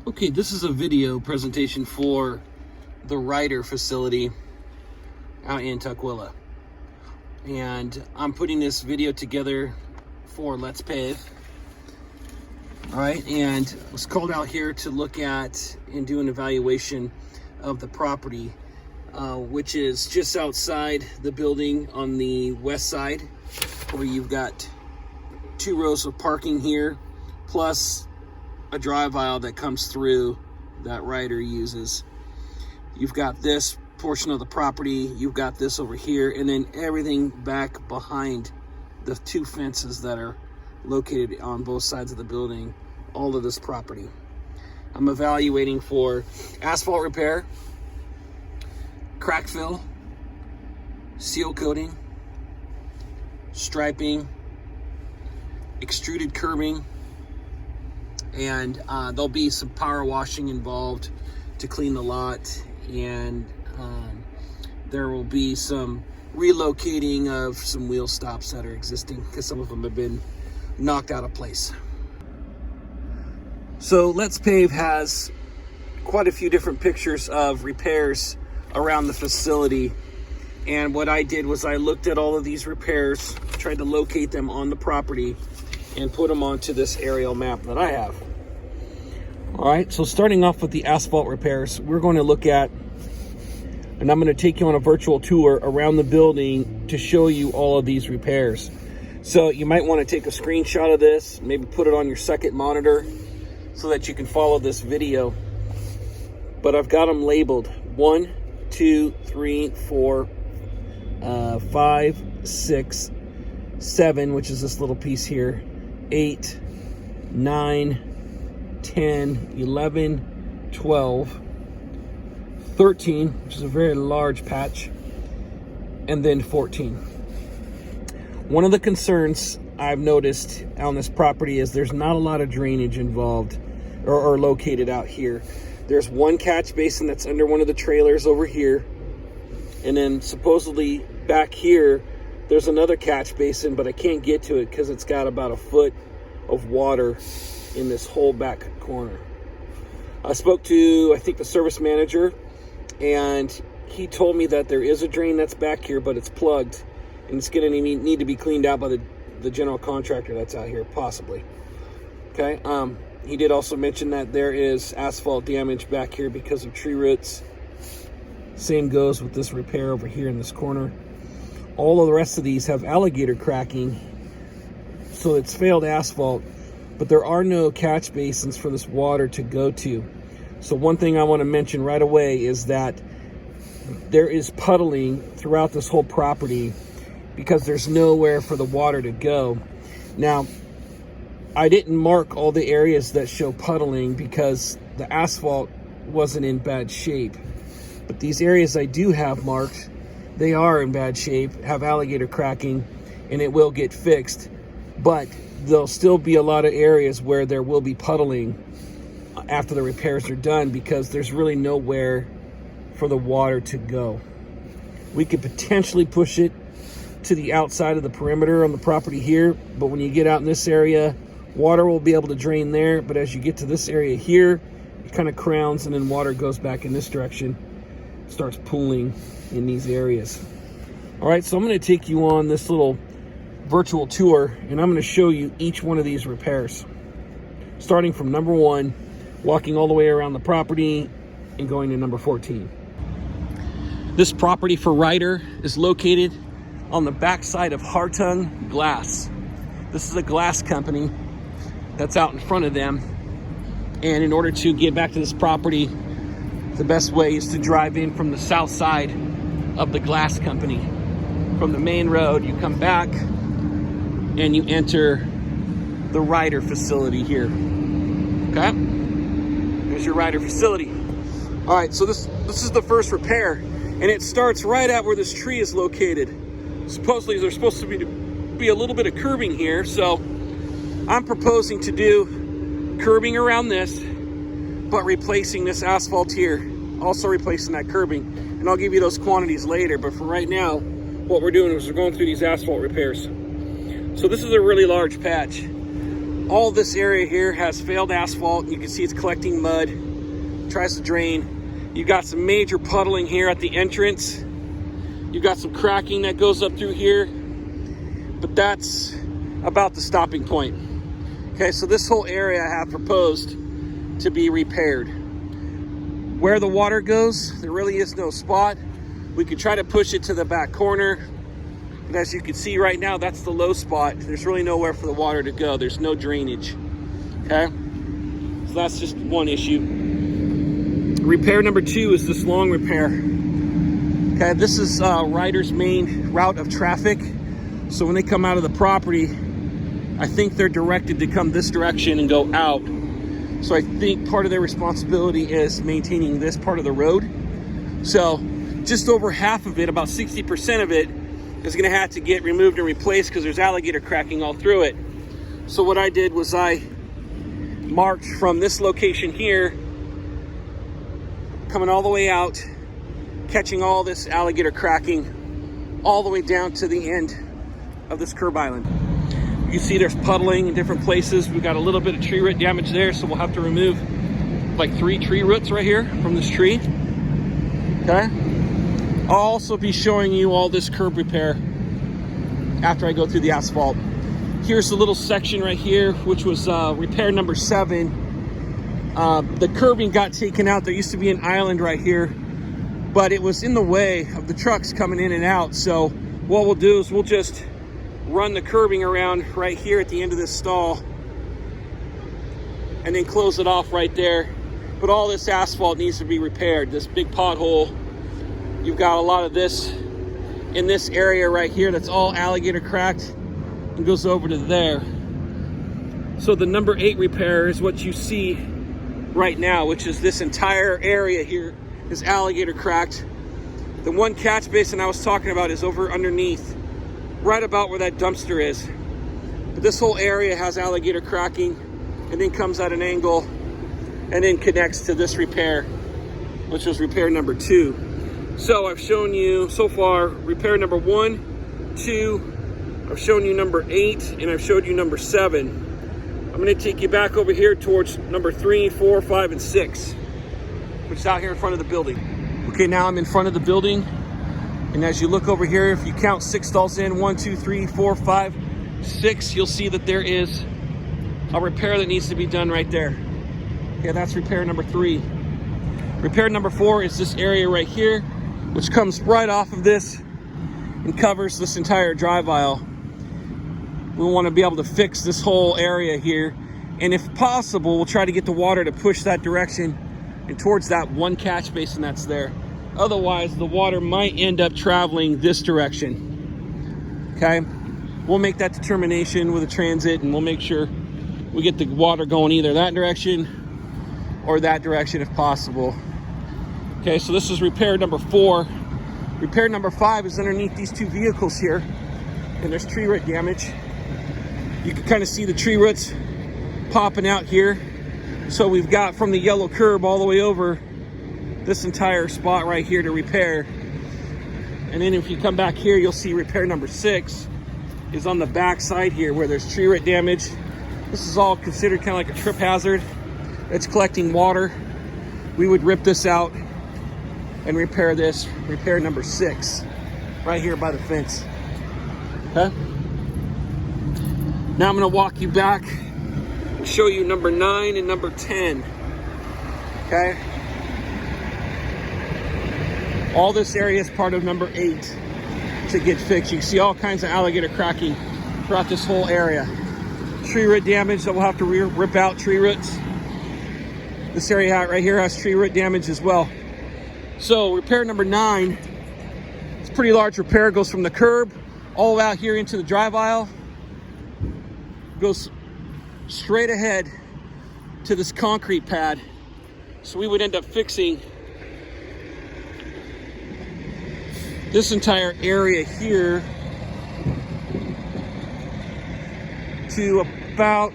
Okay, this is a video presentation for the Ryder facility out in Tukwila. And I'm putting this video together for Let's Pave. All right, and I was called out here to look at and do an evaluation of the property, which is just outside the building on the west side, where you've got 2 rows of parking here, plus a drive aisle that comes through that Ryder uses. You've got this portion of the property, you've got this over here, and then everything back behind the 2 fences that are located on both sides of the building, all of this property. I'm evaluating for asphalt repair, crack fill, seal coating, striping, extruded curbing, and there'll be some power washing involved to clean the lot, and there will be some relocating of some wheel stops that are existing because some of them have been knocked out of place. So Let's Pave has quite a few different pictures of repairs around the facility, and what I did was I looked at all of these repairs, tried to locate them on the property, and put them onto this aerial map that I have. All right, so starting off with the asphalt repairs, we're going to look at, and I'm going to take you on a virtual tour around the building to show you all of these repairs. So you might want to take a screenshot of this, maybe put it on your second monitor so that you can follow this video. But I've got them labeled 1, 2, 3, 4, 5, 6, 7, which is this little piece here, 8, 9, 10, 11, 12, 13, which is a very large patch, and then 14. One of the concerns I've noticed on this property is there's not a lot of drainage involved or located out here. There's one catch basin that's under one of the trailers over here, and then supposedly back here there's another catch basin, but I can't get to it because it's got about a foot of water in this whole back corner. I spoke to, I think, the service manager, and he told me that there is a drain that's back here, but it's plugged, and it's going to need to be cleaned out by the general contractor that's out here, possibly. Okay. He did also mention that there is asphalt damage back here because of tree roots. Same goes with this repair over here in this corner. All of the rest of these have alligator cracking, so it's failed asphalt, but there are no catch basins for this water to go to. So one thing I want to mention right away is that there is puddling throughout this whole property because there's nowhere for the water to go. Now, I didn't mark all the areas that show puddling because the asphalt wasn't in bad shape. But these areas I do have marked, they are in bad shape, have alligator cracking, and it will get fixed. But there'll still be a lot of areas where there will be puddling after the repairs are done because there's really nowhere for the water to go. We could potentially push it to the outside of the perimeter on the property here, but when you get out in this area, water will be able to drain there, but as you get to this area here, it kind of crowns, and then water goes back in this direction, starts pooling in these areas. All right, so I'm going to take you on this little virtual tour, and I'm going to show you each one of these repairs, starting from number 1, walking all the way around the property, and going to number 14. This property for Ryder is located on the backside of Hartung Glass. This is a glass company that's out in front of them, and in order to get back to this property, the best way is to drive in from the south side of the glass company. From the main road, you come back and you enter the Ryder facility here. Okay, there's your Ryder facility. All right, so this is the first repair, and it starts right at where this tree is located. Supposedly there's supposed to be a little bit of curbing here, so I'm proposing to do curbing around this, but replacing this asphalt here, also replacing that curbing, and I'll give you those quantities later. But for right now, what we're doing is we're going through these asphalt repairs. So this is a really large patch. All this area here has failed asphalt. You can see it's collecting mud, tries to drain. You've got some major puddling here at the entrance. You've got some cracking that goes up through here, but that's about the stopping point. Okay, so this whole area I have proposed to be repaired. Where the water goes, there really is no spot. We could try to push it to the back corner, but as you can see right now, that's the low spot. There's really nowhere for the water to go. There's no drainage, okay? So that's just one issue. Repair number 2 is this long repair. Okay, this is Ryder's main route of traffic. So when they come out of the property, I think they're directed to come this direction and go out. So I think part of their responsibility is maintaining this part of the road. So just over half of it, about 60% of it, is gonna have to get removed and replaced because there's alligator cracking all through it. So what I did was I marked from this location here, coming all the way out, catching all this alligator cracking all the way down to the end of this curb island. You see there's puddling in different places. We've got a little bit of tree root damage there, so we'll have to remove like 3 tree roots right here from this tree. Okay. I'll also be showing you all this curb repair after I go through the asphalt. Here's the little section right here, which was repair number 7. The curbing got taken out. There used to be an island right here, but it was in the way of the trucks coming in and out. So what we'll do is we'll just run the curbing around right here at the end of this stall and then close it off right there. But all this asphalt needs to be repaired. This big pothole, you've got a lot of this in this area right here that's all alligator cracked and goes over to there. So the number 8 repair is what you see right now, which is this entire area here is alligator cracked. The one catch basin I was talking about is over underneath, right about where that dumpster is. But this whole area has alligator cracking and then comes at an angle and then connects to this repair, which was repair number 2. So I've shown you so far repair number 1, 2, I've shown you number 8, and I've showed you number 7. I'm gonna take you back over here towards number 3, 4, 5, and 6, which is out here in front of the building. Okay, now I'm in front of the building. And as you look over here, if you count 6 stalls in, 1, 2, 3, 4, 5, 6, you'll see that there is a repair that needs to be done right there. Okay, that's repair number 3. Repair number 4 is this area right here, which comes right off of this and covers this entire drive aisle. We want to be able to fix this whole area here. And if possible, we'll try to get the water to push that direction and towards that one catch basin that's there. Otherwise, the water might end up traveling this direction. Okay, we'll make that determination with a transit, and we'll make sure we get the water going either that direction or that direction if possible. Okay, so this is repair number 4. Repair number 5 is underneath these 2 vehicles here, and there's tree root damage. You can kind of see the tree roots popping out here. So we've got from the yellow curb all the way over this entire spot right here to repair. And then if you come back here, you'll see repair number 6 is on the back side here where there's tree root damage. This is all considered kind of like a trip hazard. It's collecting water. We would rip this out and repair this, repair number 6, right here by the fence. Okay? Now I'm gonna walk you back and show you number 9 and number 10. Okay? All this area is part of number 8 to get fixed. You can see all kinds of alligator cracking throughout this whole area. Tree root damage that we'll have to rip out tree roots. This area right here has tree root damage as well. So repair number 9, it's a pretty large repair. It goes from the curb all out here into the drive aisle. Goes straight ahead to this concrete pad. So we would end up fixing this entire area here to about,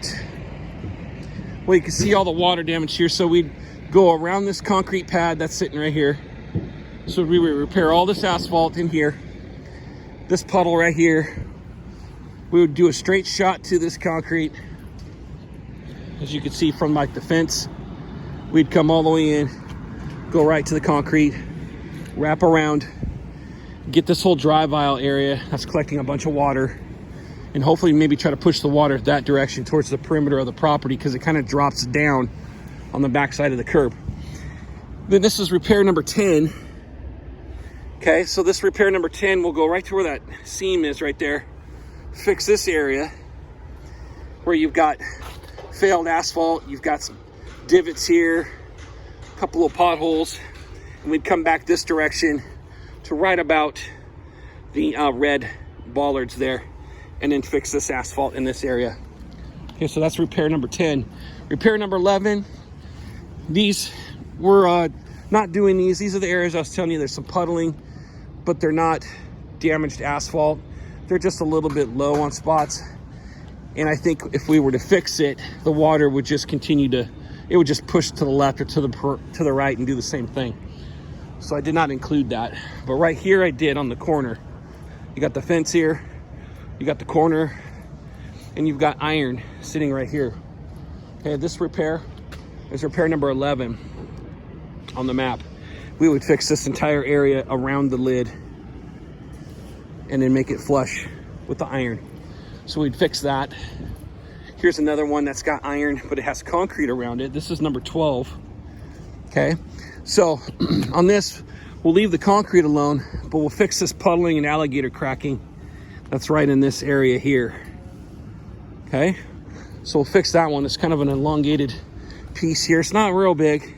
well, you can see all the water damage here. So we'd go around this concrete pad that's sitting right here. So we would repair all this asphalt in here, this puddle right here. We would do a straight shot to this concrete, as you can see from like the fence. We'd come all the way in, go right to the concrete, wrap around, get this whole drive aisle area that's collecting a bunch of water, and hopefully maybe try to push the water that direction towards the perimeter of the property, because it kind of drops down on the backside of the curb. Then this is repair number 10. Okay, so this repair number 10 will go right to where that seam is right there. Fix this area where you've got failed asphalt, you've got some divots here, a couple of potholes, and we'd come back this direction to right about the red bollards there, and then fix this asphalt in this area. Okay, so that's repair number 10. Repair number 11, these we're not doing these. These are the areas I was telling you there's some puddling, but they're not damaged asphalt. They're just a little bit low on spots. And I think if we were to fix it, the water would just continue to, it would just push to the left or to the right and do the same thing. So I did not include that. But right here I did on the corner. You got the fence here, you got the corner, and you've got iron sitting right here. Okay, this repair is repair number 11 on the map. We would fix this entire area around the lid and then make it flush with the iron. So we'd fix that. Here's another one that's got iron, but it has concrete around it. This is number 12. Okay, so on this, we'll leave the concrete alone, but we'll fix this puddling and alligator cracking that's right in this area here. Okay, so we'll fix that one. It's kind of an elongated piece here. It's not real big,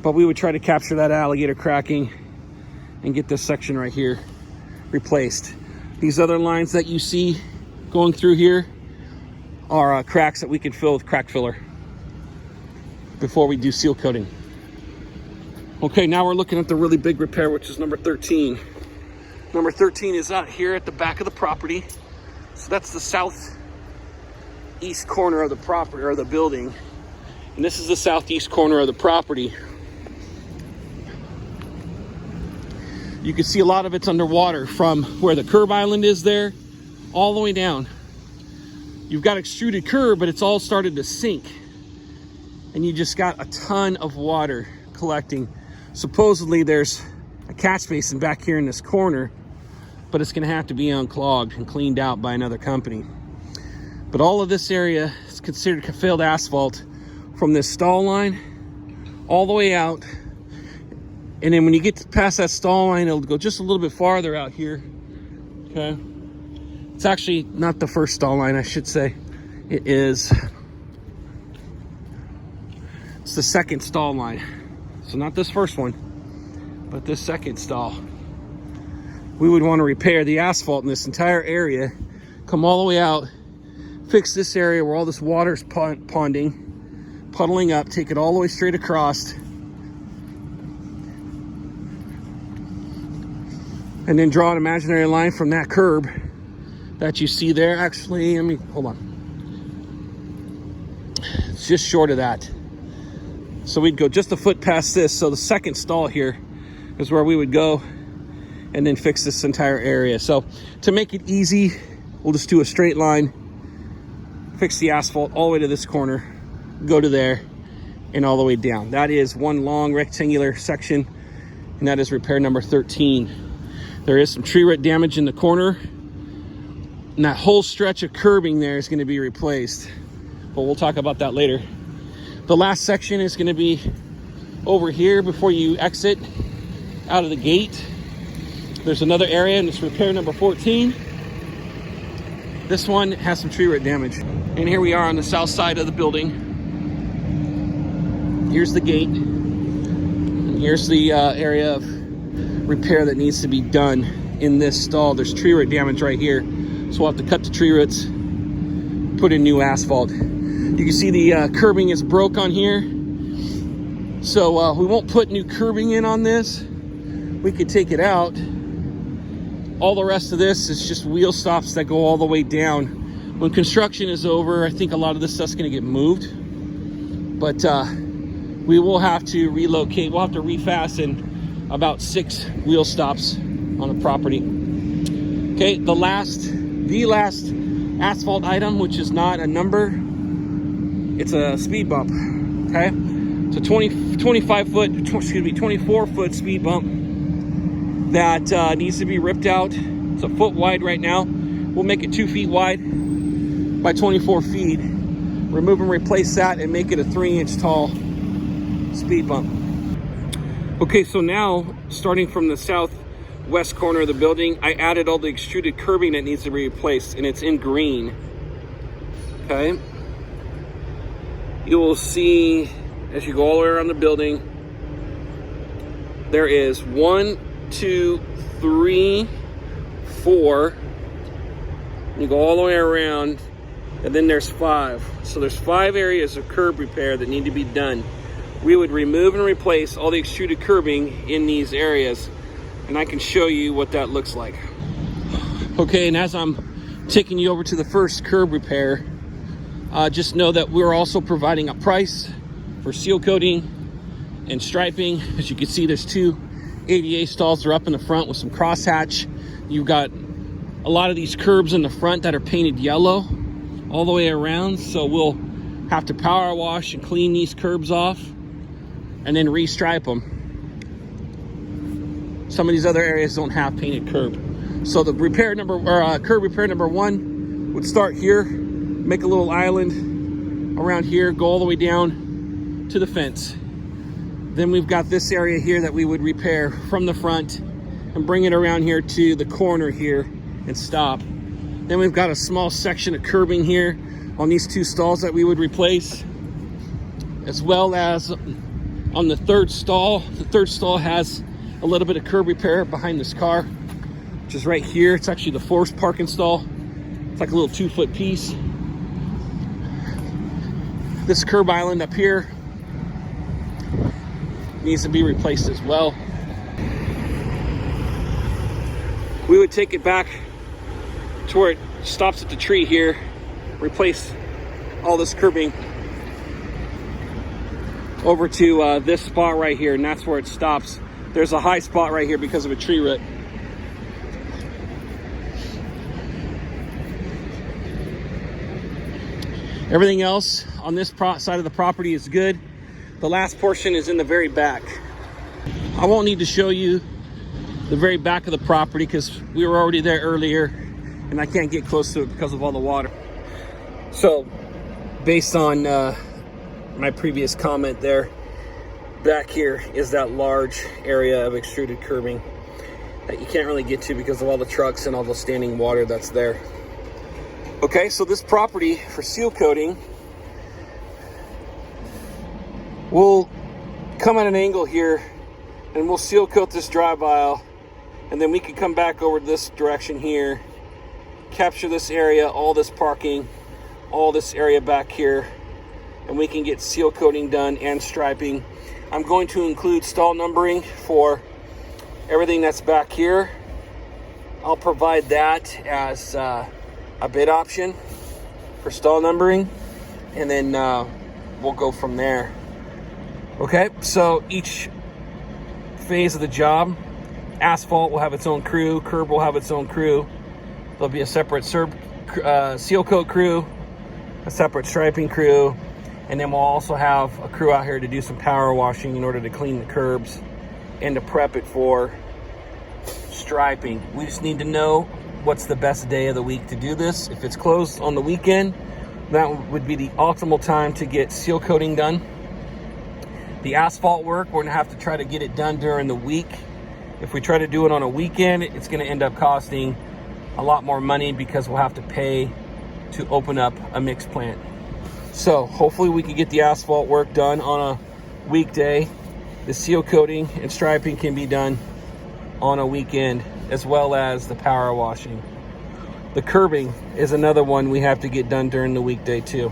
but we would try to capture that alligator cracking and get this section right here replaced. These other lines that you see going through here are cracks that we can fill with crack filler before we do seal coating. Okay, now we're looking at the really big repair, which is number 13. Number 13 is out here at the back of the property. So that's the southeast corner of the property, or the building. And this is the southeast corner of the property. You can see a lot of it's underwater from where the curb island is there all the way down. You've got extruded curb, but it's all started to sink. And you just got a ton of water collecting. Supposedly there's a catch basin back here in this corner, but it's gonna have to be unclogged and cleaned out by another company. But all of this area is considered failed asphalt from this stall line all the way out. And then when you get past that stall line, it'll go just a little bit farther out here. Okay. It's actually not the first stall line, I should say. It's the second stall line. So not this first one, but this second stall. We would want to repair the asphalt in this entire area, come all the way out, fix this area where all this water's puddling up, take it all the way straight across, and then draw an imaginary line from that curb that you see there. Actually, let me, hold on. It's just short of that. So we'd go just a foot past this. So the second stall here is where we would go and then fix this entire area. So to make it easy, we'll just do a straight line, fix the asphalt all the way to this corner, go to there, and all the way down. That is one long rectangular section, and that is repair number 13. There is some tree root damage in the corner, and that whole stretch of curbing there is going to be replaced, but we'll talk about that later. The last section is going to be over here before you exit out of the gate. There's another area, and it's repair number 14. This one has some tree root damage. And here we are on the south side of the building. Here's the gate. And here's the area of repair that needs to be done in this stall. There's tree root damage right here. So we'll have to cut the tree roots, put in new asphalt. You can see the curbing is broke on here. So we won't put new curbing in on this. We could take it out. All the rest of this is just wheel stops that go all the way down. When construction is over, I think a lot of this stuff's gonna get moved. But we will have to relocate. We'll have to refasten about 6 wheel stops on the property. Okay, the last asphalt item, which is not a number, it's a speed bump, okay? It's a 24-foot speed bump that needs to be ripped out. It's a foot wide right now. We'll make it 2 feet wide by 24 feet. Remove and replace that and make it a 3-inch tall speed bump. Okay, so now, starting from the southwest corner of the building, I added all the extruded curbing that needs to be replaced, and it's in green, okay? You will see, as you go all the way around the building, there is 1, 2, 3, 4. You go all the way around, and then there's 5. So there's 5 areas of curb repair that need to be done. We would remove and replace all the extruded curbing in these areas, and I can show you what that looks like. Okay, and as I'm taking you over to the first curb repair, just know that we're also providing a price for seal coating and striping. As you can see, there's 2 ADA stalls. They're up in the front with some crosshatch. You've got a lot of these curbs in the front that are painted yellow all the way around, so we'll have to power wash and clean these curbs off and then restripe them. Some of these other areas don't have painted curb. So the curb repair number 1 would start here, make a little island around here, go all the way down to the fence. Then we've got this area here that we would repair from the front and bring it around here to the corner here and stop. Then we've got a small section of curbing here on these 2 stalls that we would replace, as well as on the third stall. The third stall has a little bit of curb repair behind this car, which is right here. It's actually the forced parking stall. It's like a little 2-foot piece. This curb island up here needs to be replaced as well. We would take it back to where it stops at the tree here, replace all this curbing over to this spot right here, and that's where it stops. There's a high spot right here because of a tree root. Everything else on this side of the property is good. The last portion is in the very back. I won't need to show you the very back of the property because we were already there earlier and I can't get close to it because of all the water. So based on my previous comment there, back here is that large area of extruded curbing that you can't really get to because of all the trucks and all the standing water that's there. Okay, so this property for seal coating will come at an angle here and we'll seal coat this drive aisle, and then we can come back over this direction here, capture this area, all this parking, all this area back here, and we can get seal coating done and striping. I'm going to include stall numbering for everything that's back here. I'll provide that as a bid option for stall numbering, and then we'll go from there. Okay, so each phase of the job, asphalt will have its own crew, curb will have its own crew. There'll be a separate seal coat crew, a separate striping crew, and then we'll also have a crew out here to do some power washing in order to clean the curbs and to prep it for striping. We just need to know what's the best day of the week to do this. If it's closed on the weekend, that would be the optimal time to get seal coating done. The asphalt work, we're gonna have to try to get it done during the week. If we try to do it on a weekend, it's gonna end up costing a lot more money because we'll have to pay to open up a mix plant. So hopefully we can get the asphalt work done on a weekday. The seal coating and striping can be done on a weekend, as well as the power washing. The curbing is another one we have to get done during the weekday too.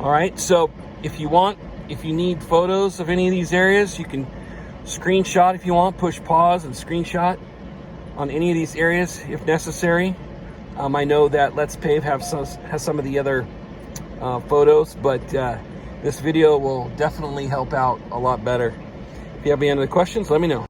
All right, so if you need photos of any of these areas, you can screenshot if you want, push pause and screenshot on any of these areas if necessary. I know that Let's Pave has some of the other photos, but this video will definitely help out a lot better. If you have any other questions, let me know.